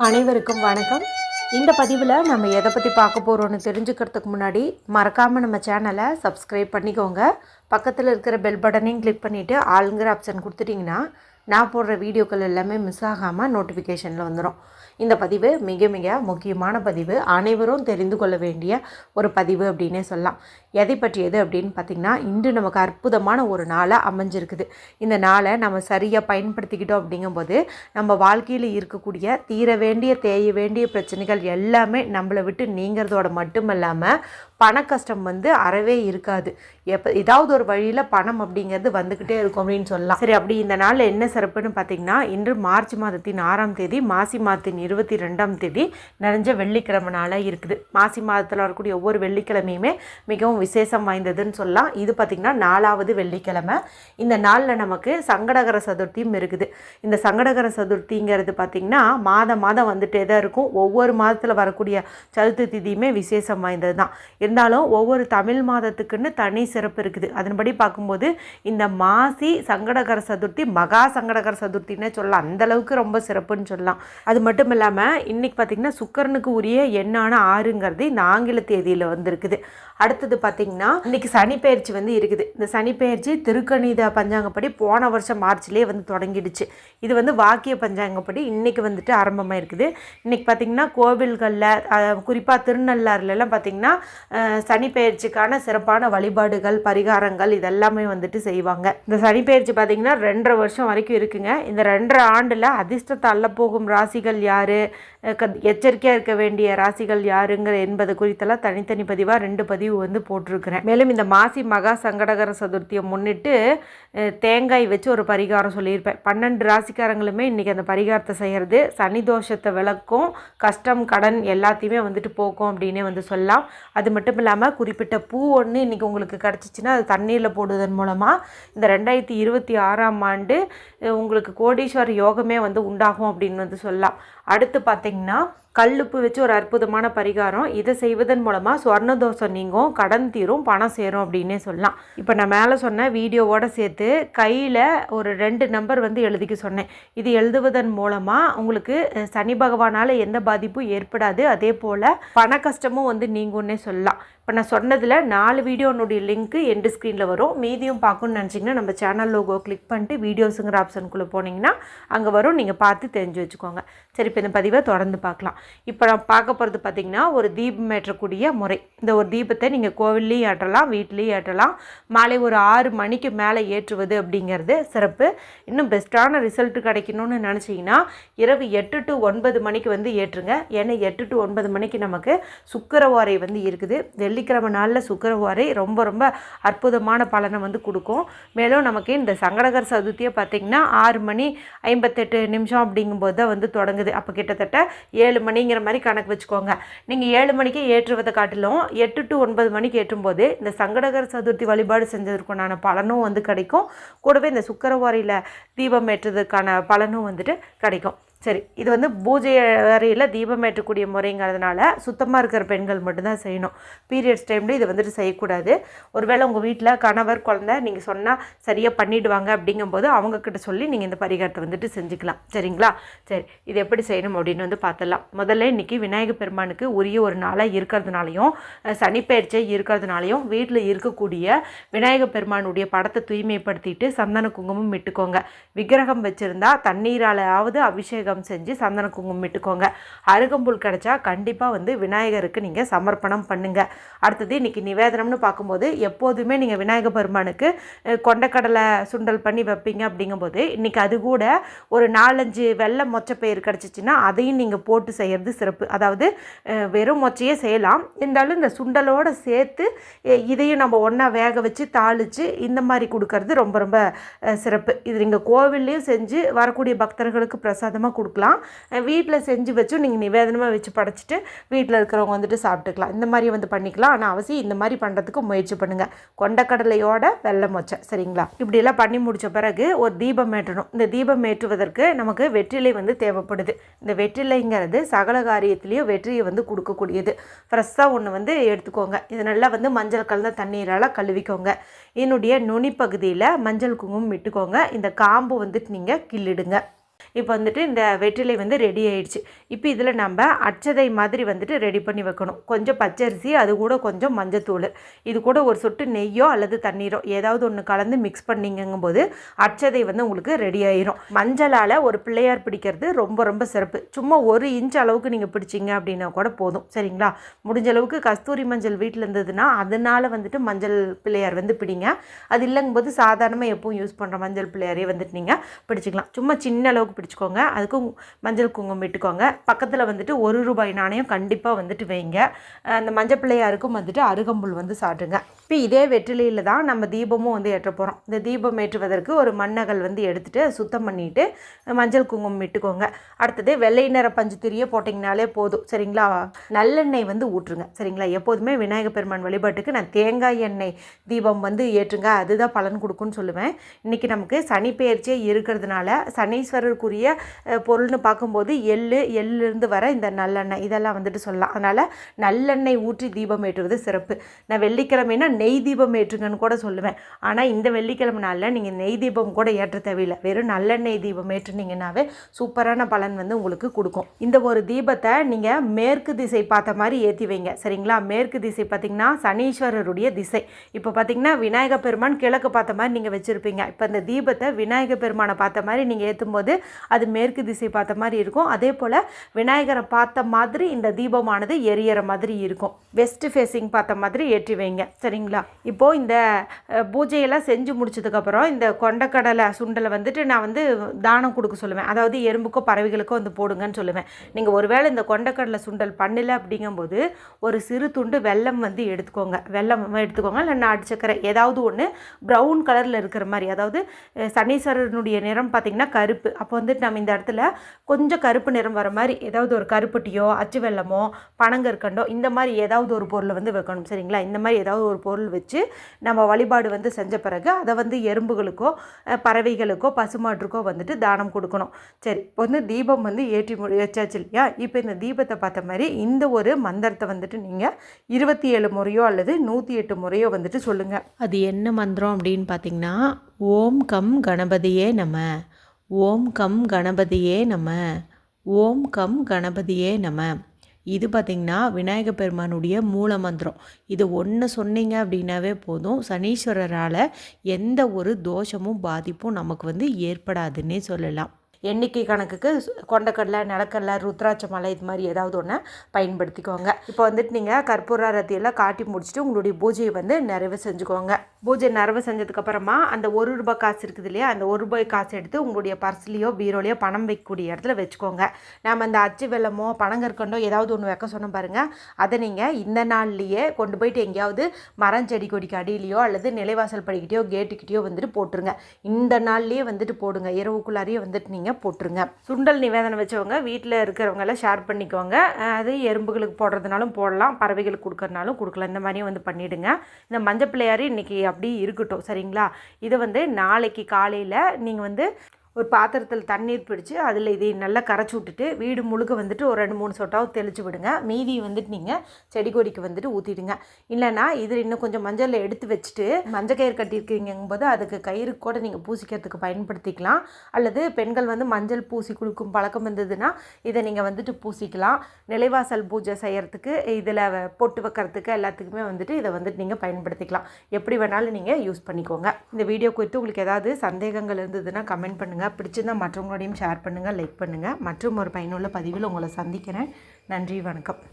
அனைவருக்கும் வணக்கம். இந்த பதிவில் நம்ம எதை பற்றி பார்க்க போகிறோன்னு தெரிஞ்சுக்கிறதுக்கு முன்னாடி மறக்காமல் நம்ம சேனலை சப்ஸ்கிரைப் பண்ணிக்கோங்க. பக்கத்தில் இருக்கிற பெல் பட்டனையும் கிளிக் பண்ணிவிட்டு ஆளுங்கிற ஆப்ஷன் கொடுத்துட்டிங்கன்னா நான் போடுற வீடியோக்கள் எல்லாமே மிஸ் ஆகாமல் நோட்டிஃபிகேஷனில் வந்துடும். இந்த பதிவு மிக மிக முக்கியமான பதிவு, அனைவரும் தெரிந்து கொள்ள வேண்டிய ஒரு பதிவு அப்படின்னே சொல்லலாம். எதை பற்றியது அப்படின்னு பார்த்திங்கன்னா, இன்று நமக்கு அற்புதமான ஒரு நாளாக அமைஞ்சிருக்குது. இந்த நாளை நம்ம சரியாக பயன்படுத்திக்கிட்டோம் அப்படிங்கும்போது நம்ம வாழ்க்கையில் இருக்கக்கூடிய தீர வேண்டிய தேய வேண்டிய பிரச்சனைகள் எல்லாமே நம்மளை விட்டு நீங்கிறதோட மட்டும் இல்லாமல் பண கஷ்டம் அறவே இருக்காது. ஏதாவது ஒரு வழியில் பணம் அப்படிங்கிறது வந்துக்கிட்டே இருக்கும் அப்படின்னு சொல்லலாம். சரி, அப்படி இந்த நாளில் என்ன சிறப்புன்னு பார்த்திங்கன்னா, இன்று மார்ச் மாதத்தின் 6ஆம் தேதி மாசி மாதத்தின் 22ஆம் தேதி நிறைஞ்ச வெள்ளிக்கிழமை நாளாக இருக்குது. மாசி மாதத்தில் வரக்கூடிய ஒவ்வொரு வெள்ளிக்கிழமையுமே மிகவும் விசேஷம் வாய்ந்ததுன்னு சொல்லலாம். இது பார்த்திங்கன்னா 4வது வெள்ளிக்கிழமை. இந்த நாளில் நமக்கு சங்கடகர சதுர்த்தியும் இருக்குது. இந்த சங்கடகர சதுர்த்திங்கிறது பார்த்திங்கன்னா மாதம் வந்துட்டே தான் இருக்கும். ஒவ்வொரு மாதத்தில் வரக்கூடிய சதுர்த்தி திதியுமே விசேஷம் வாய்ந்தது தான். இருந்தாலும் ஒவ்வொரு தமிழ் மாதத்துக்குன்னு தனி சிறப்பு இருக்குது. அதன்படி பார்க்கும்போது இந்த மாசி சங்கடகர சதுர்த்தி மகா சங்கடகர சதுர்த்தின்னே சொல்லலாம். அந்தளவுக்கு ரொம்ப சிறப்புன்னு சொல்லலாம். அது மட்டும் இல்லாமல் இன்றைக்கி பார்த்திங்கன்னா சுக்கரனுக்கு உரிய எண்ணான 6ங்கிறது இந்த ஆங்கில தேதியில் வந்திருக்குது. அடுத்தது பார்த்திங்கன்னா இன்றைக்கி சனிப்பெயர்ச்சி இருக்குது. இந்த சனிப்பெயர்ச்சி திருக்கணித பஞ்சாங்கப்படி போன வருஷம் மார்ச்லேயே தொடங்கிடுச்சு. இது வாக்கிய பஞ்சாங்கப்படி இன்றைக்கி ஆரம்பமாக இருக்குது. இன்றைக்கி பார்த்திங்கன்னா கோவில்களில் குறிப்பாக திருநள்ளாறுலாம் பார்த்திங்கன்னா சனிப்பெயர்ச்சிக்கான சிறப்பான வழிபாடுகள் பரிகாரங்கள் இதெல்லாமே செய்வாங்க. இந்த சனிப்பெயர்ச்சி பார்த்திங்கன்னா 2.5 வருஷம் வரைக்கும் இருக்குங்க. இந்த 2.5 ஆண்டில் அதிர்ஷ்டத்தை அள்ளப்போகும் ராசிகள் யார், எச்சரிக்கையாக இருக்க வேண்டிய ராசிகள் யாருங்கிற என்பது குறித்தெல்லாம் தனித்தனி பதிவாக 2 பதிவு போட்டிருக்கிறேன். மேலும் இந்த மாசி மகா சங்கடகர சதுர்த்தியை முன்னிட்டு தேங்காய் வச்சு ஒரு பரிகாரம் சொல்லியிருப்பேன். 12 ராசிக்காரங்களுமே இன்றைக்கி அந்த பரிகாரத்தை செய்கிறது சனி தோஷத்தை விளக்கும், கஷ்டம் கடன் எல்லாத்தையுமே போக்கும் அப்படின்னே சொல்லலாம். அது மட்டும் இல்லாமல் குறிப்பிட்ட பூ ஒன்று இன்றைக்கி உங்களுக்கு கிடச்சிச்சின்னா அது தண்ணீரில் போடுவதன் மூலமாக இந்த 2026ஆம் ஆண்டு உங்களுக்கு கோடீஸ்வர யோகமே உண்டாகும் அப்படின்னு சொல்லலாம். அடுத்து பார்த்திங்கன்னா கல்லுப்பு வச்சு ஒரு அற்புதமான பரிகாரம். இதை செய்வதன் மூலமாக சொர்ண தோஷம் நீங்கும், கடன் தீரும், பணம் சேரும் அப்படின்னே சொல்லலாம். இப்போ நான் மேலே சொன்ன வீடியோவோடு சேர்த்து கையில் ஒரு 2 நம்பர் எழுதிக்க சொன்னேன். இது எழுதுவதன் மூலமாக உங்களுக்கு சனி பகவானால் எந்த பாதிப்பும் ஏற்படாது. அதே போல் பண கஷ்டமும் நீங்கும்னே சொல்லலாம். இப்போ நான் சொன்னதில் 4 வீடியோனுடைய லிங்க்கு எண்டு ஸ்க்ரீனில் வரும். மீதியும் பார்க்கணுன்னு நினச்சிங்கன்னா நம்ம சேனல் லோகோ கிளிக் பண்ணிட்டு வீடியோஸுங்கிற ஆப்ஷனுக்குள்ளே போனீங்கன்னா அங்கே வரும். நீங்கள் பார்த்து தெரிஞ்சு வச்சுக்கோங்க. சரி, இப்போ இந்த பதிவை தொடர்ந்து பார்க்கலாம். இப்போ நான் பார்க்க போகிறது பார்த்திங்கன்னா ஒரு தீபம் ஏற்றக்கூடிய முறை. இந்த ஒரு தீபத்தை நீங்கள் கோவில்லையும் ஏற்றலாம், வீட்லேயும் ஏற்றலாம். மாலை ஒரு 6 மணிக்கு மேலே ஏற்றுவது அப்படிங்கிறது சிறப்பு. இன்னும் பெஸ்ட்டான ரிசல்ட் கிடைக்கணும்னு நினச்சிங்கன்னா இரவு 8 to 9 மணிக்கு ஏற்றுங்க. ஏன்னா 8 to 9 மணிக்கு நமக்கு சுக்கிரவாரை இருக்குது. வெள்ளிக்கிழமை நாளில் சுக்கிரவாரை ரொம்ப ரொம்ப அற்புதமான பலனை கொடுக்கும். மேலும் நமக்கு இந்த சங்கடகர சதுர்த்தியை பார்த்திங்கன்னா 6 மணி 58 நிமிஷம் அப்படிங்கும்போது தான் தொடங்குது. அப்போ கிட்டத்தட்ட 7 மணிங்கிற மாதிரி கணக்கு வச்சுக்கோங்க. நீங்கள் 7 மணிக்கு ஏற்றுவதை காட்டிலும் 8 to 9 மணிக்கு ஏற்றும்போது இந்த சங்கடகர சதுர்த்தி வழிபாடு செஞ்சதற்கான பலனும் கிடைக்கும். கூடவே இந்த சுக்கிரவாரியில் தீபம் ஏற்றுறதுக்கான பலனும் கிடைக்கும். சரி, இது பூஜை அறையில் தீபம் ஏற்றக்கூடிய முறைங்கிறதுனால சுத்தமாக இருக்கிற பெண்கள் மட்டும்தான் செய்யணும். பீரியட்ஸ் டைமில் இது செய்யக்கூடாது. ஒருவேளை உங்கள் வீட்டில் கணவர் குழந்தை நீங்கள் சொன்னால் சரியாக பண்ணிவிடுவாங்க அப்படிங்கும்போது அவங்கக்கிட்ட சொல்லி நீங்கள் இந்த பரிகாரத்தை செஞ்சுக்கலாம். சரிங்களா? சரி, இது எப்படி செய்யணும் அப்படின்னு பார்த்துடலாம். முதல்ல இன்றைக்கி விநாயகர் பெருமானுக்கு உரிய ஒரு நாளாக இருக்கிறதுனாலையும் சனிப்பெயர்ச்சியை இருக்கிறதுனாலையும் வீட்டில் இருக்கக்கூடிய விநாயகர் பெருமானுடைய படத்தை தூய்மைப்படுத்திட்டு சந்தன குங்குமம் இட்டுக்கோங்க. விக்கிரகம் வச்சுருந்தா தண்ணீராலாவது அபிஷேகம் செஞ்சு சந்தன குங்குமம் இட்டுக்கோங்க. அருகம்புல் கிடைச்சா கண்டிப்பாக விநாயகருக்கு நீங்கள் சமர்ப்பணம் பண்ணுங்க. அடுத்தது இன்றைக்கி நிவேதனம்னு பார்க்கும்போது எப்போதுமே நீங்கள் விநாயகர் பெருமானுக்கு கொண்டக்கடலை சுண்டல் பண்ணி வைப்பீங்க அப்படிங்கும்போது இன்றைக்கி அது கூட ஒரு 4-5 வெள்ளை மொச்சப்பயிர் கிடச்சிச்சின்னா அதையும் நீங்கள் போட்டு செய்கிறது சிறப்பு. அதாவது வெறும் மொச்சையே செய்யலாம், இருந்தாலும் இந்த சுண்டலோடு சேர்த்து இதையும் நம்ம ஒன்றா வேக வச்சு தாளித்து இந்த மாதிரி கொடுக்கறது ரொம்ப ரொம்ப சிறப்பு. இது நீங்கள் கோவில்லையும் செஞ்சு வரக்கூடிய பக்தர்களுக்கு பிரசாதமாக கொடுக்கலாம். வீட்டில் செஞ்சு வச்சும் நீங்கள் நிவேதனமாக வச்சு படைச்சிட்டு வீட்டில் இருக்கிறவங்க சாப்பிட்டுக்கலாம். இந்த மாதிரி பண்ணிக்கலாம். ஆனால் அவசியம் இந்த மாதிரி பண்ணுறதுக்கு முயற்சி பண்ணுங்கள். கொண்டக்கடலையோட வெள்ளை மொச்சை. சரிங்களா? இப்படியெல்லாம் பண்ணி முடித்த பிறகு ஒரு தீபம் ஏற்றணும். இந்த தீபம் ஏற்றுவதற்கு நமக்கு வெற்றிலை தேவைப்படுது. இந்த வெற்றிலைங்கிறது சகல காரியத்திலையும் வெற்றியை கொடுக்கக்கூடியது. ஃப்ரெஷ்ஷாக ஒன்று எடுத்துக்கோங்க. இது நல்லா மஞ்சள் கலந்த தண்ணீரால் கழுவிக்கோங்க. இதனுடைய நுனி பகுதியில் மஞ்சள் குங்குமம் இட்டுக்கோங்க. இந்த காம்பு நீங்கள் கிள்ளிடுங்க. இப்போ வந்துட்டு இந்த வெற்றிலை வந்து ரெடி ஆயிடுச்சு. இப்போ இதில் நம்ம அட்சதை மாதிரி வந்துட்டு ரெடி பண்ணி வைக்கணும். கொஞ்சம் பச்சரிசி, அது கூட கொஞ்சம் மஞ்சத்தூள், இது கூட ஒரு சொட்டு நெய்யோ அல்லது தண்ணீரோ ஏதாவது ஒன்று கலந்து மிக்ஸ் பண்ணிங்கும்போது அட்சதை வந்து உங்களுக்கு ரெடி ஆயிரும். மஞ்சளால் ஒரு பிள்ளையார் பிடிக்கிறது ரொம்ப ரொம்ப சிறப்பு. சும்மா 1 இன்ச் அளவுக்கு நீங்கள் பிடிச்சிங்க அப்படின்னா கூட போதும். சரிங்களா? முடிஞ்ச அளவுக்கு கஸ்தூரி மஞ்சள் வீட்டில் இருந்ததுன்னா அதனால் வந்துட்டு மஞ்சள் பிள்ளையார் வந்து பிடிங்க. அது இல்லைங்கும்போது சாதாரணமாக எப்பவும் யூஸ் பண்ணுற மஞ்சள் பிள்ளையாரே வந்துட்டு நீங்கள் பிடிச்சிக்கலாம். சும்மா சின்ன அளவுக்கு பிடிச்சிக்கோங்க. அதுக்கும் மஞ்சள் குங்குமம் இட்டுக்கோங்க. பக்கத்தில் வந்துட்டு 1 ரூபாய் நாணயம் கண்டிப்பாக வந்துட்டு வைங்க. அந்த மஞ்சள் பிள்ளையாருக்கும் வந்துட்டு அருகம்புல் வந்து சாட்டுங்க. இப்போ இதே வெற்றிலையில் தான் நம்ம தீபமும் வந்து ஏற்ற போகிறோம். இந்த தீபம் ஏற்றுவதற்கு ஒரு மண்ணகல் வந்து எடுத்துகிட்டு சுத்தம் பண்ணிவிட்டு மஞ்சள் குங்குமம் இட்டுக்கோங்க. அடுத்தது வெள்ளை நிற பஞ்சு திரியை போட்டிங்கனாலே போதும். சரிங்களா? நல்லெண்ணெய் வந்து ஊற்றுங்க. சரிங்களா? எப்போதுமே விநாயகர் பெருமான் வழிபாட்டுக்கு நான் தேங்காய் எண்ணெய் தீபம் வந்து ஏற்றுங்க, அதுதான் பலன் கொடுக்குன்னு சொல்லுவேன். இன்றைக்கி நமக்கு சனி பெயர்ச்சியே இருக்கிறதுனால சனீஸ்வரருக்குரிய பொருள்னு பார்க்கும்போது எள்ளிருந்து வர இந்த நல்லெண்ணெய் இதெல்லாம் வந்துட்டு சொல்லலாம். அதனால் நல்லெண்ணெய் ஊற்றி தீபம் ஏற்றுவது சிறப்பு. நான் வெள்ளிக்கிழமைனா நெய் தீபம் ஏற்றுங்கன்னு கூட சொல்லுவேன். ஆனால் இந்த வெள்ளிக்கிழமை நாளில் நீங்கள் நெய் தீபம் கூட ஏற்ற தேவையில்லை. வெறும் நல்லெண்ணெய் தீபம் ஏற்றுனீங்கன்னாவே சூப்பரான பலன் வந்து உங்களுக்கு கொடுக்கும். இந்த ஒரு தீபத்தை நீங்கள் மேற்கு திசை பார்த்த மாதிரி ஏற்றி வைங்க. சரிங்களா? மேற்கு திசை பார்த்திங்கன்னா சனீஸ்வரருடைய திசை. இப்போ பார்த்திங்கன்னா விநாயகர் பெருமான் கிழக்கு பார்த்த மாதிரி நீங்கள் வச்சுருப்பீங்க. இப்போ இந்த தீபத்தை விநாயகர் பெருமானை பார்த்த மாதிரி நீங்கள் ஏற்றும் போது அது மேற்கு திசை பார்த்த மாதிரி இருக்கும். அதே போல் விநாயகரை பார்த்த மாதிரி இந்த தீபமானது எரியற மாதிரி இருக்கும். வெஸ்ட் ஃபேஸிங் பார்த்த மாதிரி ஏற்றி வைங்க. சரிங்களா? இப்போது இந்த பூஜையெல்லாம் செஞ்சு முடிச்சதுக்கப்புறம் இந்த கொண்டக்கடலை சுண்டலை வந்துட்டு நான் வந்து தானம் கொடுக்க சொல்லுவேன். அதாவது எறும்புக்கோ பறவைகளுக்கோ வந்து போடுங்கன்னு சொல்லுவேன். நீங்கள் ஒருவேளை இந்த கொண்டக்கடலை சுண்டல் பண்ணல அப்படிங்கும்போது ஒரு சிறு துண்டு வெல்லம் வந்து எடுத்துக்கோங்க. வெல்லம் எடுத்துக்கோங்க, இல்லை நாட்டு சக்கரை ஏதாவது ஒன்று ப்ரௌன் கலரில் இருக்கிற மாதிரி. அதாவது சனீஸ்வரனுடைய நிறம் பார்த்திங்கன்னா கருப்பு. அப்போ வந்துட்டு நம்ம இந்த இடத்துல கொஞ்சம் கருப்பு நிறம் வர மாதிரி ஏதாவது ஒரு கருப்பட்டியோ அச்சு வெல்லமோ பனங்கற்கண்டோ இந்த மாதிரி ஏதாவது ஒரு பொருளை வந்து வைக்கணும். சரிங்களா? இந்த மாதிரி ஏதாவது ஒரு பொருள் வச்சு நம்ம வழிபாடு வந்து செஞ்ச பிறகு அதை வந்து எறும்புகளுக்கோ பறவைகளுக்கோ பசுமாட்டுக்கோ வந்துட்டு தானம் கொடுக்கணும். சரி, இப்போ வந்து தீபம் வந்து ஏற்றி வச்சாச்சு இல்லையா? இப்போ இந்த தீபத்தை பார்த்த மாதிரி இந்த ஒரு மந்திரத்தை வந்துட்டு நீங்கள் 27 முறையோ அல்லது 108 முறையோ வந்துட்டு சொல்லுங்கள். அது என்ன மந்திரம் அப்படின்னு பார்த்தீங்கன்னா, ஓம் கம் கணபதியே நம, ஓம் கம் கணபதியே நம, ஓம் கம் கணபதியே நம. இது பார்த்திங்கன்னா விநாயகர் பெருமானுடைய மூல மந்திரம். இது ஒன்று சொன்னீங்க அப்படின்னாவே போதும், சனீஸ்வரரால் எந்த ஒரு தோஷமும் பாதிப்பும் நமக்கு வந்து ஏற்படாதுன்னே சொல்லலாம். எண்ணிக்கை கணக்குக்கு கொண்டக்கடலை, நிலக்கடலை, ருத்ராட்ச மலை இது மாதிரி ஏதாவது ஒன்று பயன்படுத்திக்கோங்க. இப்போ வந்துட்டு நீங்கள் கற்பூர ஆரத்தியெல்லாம் காட்டி முடிச்சுட்டு உங்களுடைய பூஜையை வந்து நிறைவு செஞ்சுக்கோங்க. பூஜை நிறைவு செஞ்சதுக்கப்புறமா அந்த 1 ரூபாய் காசு இருக்குது இல்லையா, அந்த 1 ரூபாய் காசு எடுத்து உங்களுடைய பர்ஸ்லேயோ பீரோலையோ பணம் வைக்கக்கூடிய இடத்துல வச்சுக்கோங்க. நம்ம அந்த அச்சு வெல்லமோ பனங்கற்கண்டோ ஏதாவது ஒன்று வைக்க சொன்னோம் பாருங்கள், அதை நீங்கள் இந்த நாள்லேயே கொண்டு போயிட்டு எங்கேயாவது மரம் செடி கொடிக்கு அடியிலையோ அல்லது நிலைவாசல் படிக்கிட்டேயோ கேட்டுக்கிட்டேயோ வந்துட்டு போட்டுருங்க. இந்த நாள்லேயே வந்துட்டு போடுங்க. இரவுக்குள்ளாரையே வந்துட்டு நீங்கள் போட்டுருங்க. சுண்டல் நிவேதனம் வச்சவங்க வீட்டில் இருக்கிறவங்கெல்லாம் ஷேர் பண்ணிக்கோங்க. அது எறும்புகளுக்கு போடுறதுனாலும் போடலாம், பறவைகளுக்கு கொடுக்கறதுனாலும் கொடுக்கலாம். இந்த மாதிரியும் வந்து பண்ணிவிடுங்க. இந்த மஞ்சள் பிள்ளையார் இன்றைக்கி அப்படி இருக்கட்டும். சரிங்களா? இதை வந்து நாளைக்கு காலையில் நீங்கள் வந்து ஒரு பாத்திரத்தில் தண்ணீர் பிடிச்சி அதில் இதை நல்லா கரைச்சி விட்டுட்டு வீடு முழுக்க வந்துட்டு ஒரு 2-3 சொட்டாவது தெளித்து விடுங்க. மீதி வந்துட்டு நீங்கள் செடி கொடிக்கு வந்துட்டு ஊற்றிடுங்க. இல்லைனா இதில் இன்னும் கொஞ்சம் மஞ்சளில் எடுத்து வச்சுட்டு மஞ்சள் கயிறு கட்டியிருக்கீங்கும்போது அதுக்கு கயிறு கூட நீங்கள் பூசிக்கிறதுக்கு பயன்படுத்திக்கலாம். அல்லது பெண்கள் வந்து மஞ்சள் பூசி கொடுக்கும் பழக்கம் இருந்ததுன்னா இதை நீங்கள் வந்துட்டு பூசிக்கலாம். நிலைவாசல் பூஜை செய்கிறதுக்கு இதில் பொட்டு வைக்கிறதுக்கு எல்லாத்துக்குமே வந்துட்டு இதை வந்துட்டு நீங்கள் பயன்படுத்திக்கலாம். எப்படி வேணாலும் நீங்கள் யூஸ் பண்ணிக்கோங்க. இந்த வீடியோ குறித்து உங்களுக்கு ஏதாவது சந்தேகங்கள் இருந்ததுன்னா கமெண்ட் பண்ணுங்கள். பிடிச்சிருந்தால் மற்றவங்களோடையும் ஷேர் பண்ணுங்கள், லைக் பண்ணுங்கள். மற்றும் ஒரு பயனுள்ள பதிவில் உங்களை சந்திக்கிறேன். நன்றி, வணக்கம்.